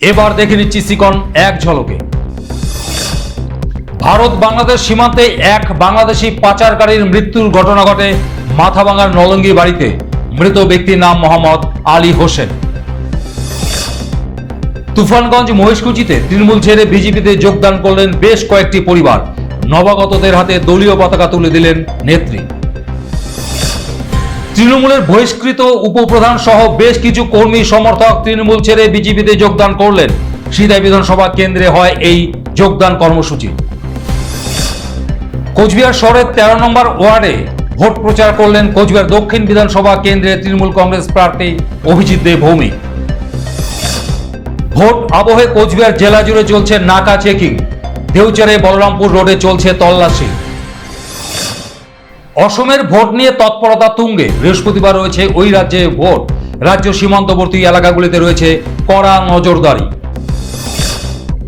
এবার দেখে নিচ্ছি সিকন এক ঝলকে। ভারত বাংলাদেশ সীমান্তে এক বাংলাদেশি পাচারকারীর মৃত্যুর ঘটনা ঘটে মাথাভাঙার নলঙ্গি বাড়িতে। মৃত ব্যক্তির নাম মোহাম্মদ আলী হোসেন। তুফানগঞ্জ মহেশকুচিতে তৃণমূল ছেড়ে বিজেপিতে যোগদান করলেন বেশ কয়েকটি পরিবার। নবাগতদের হাতে দলীয় পতাকা তুলে দিলেন নেত্রী। তৃণমূলের বহিষ্কৃত উপপ্রধান সহ বেশ কিছু কর্মী সমর্থক তৃণমূল ছেড়ে বিজেপিতে যোগদান করলেন। সিদাই বিধানসভা কেন্দ্রে হয় এই যোগদান কর্মসূচি। কোচবিহার শহরের 13 নম্বর ওয়ার্ডে ভোট প্রচার করলেন কোচবিহার দক্ষিণ বিধানসভা কেন্দ্রের তৃণমূল কংগ্রেস প্রার্থী অভিজিৎ দেব ভৌমিক। ভোট আবহে কোচবিহার জেলা জুড়ে চলছে নাকা চেকিং। দেউচারে বলরামপুর রোডে চলছে তল্লাশি। অসমের ভোট নিয়ে তৎপরতা তুঙ্গে। বৃহস্পতিবার রয়েছে ওই রাজ্যে ভোট। রাজ্য সীমান্তবর্তী এলাকাগুলিতে রয়েছে কড়া নজরদারি।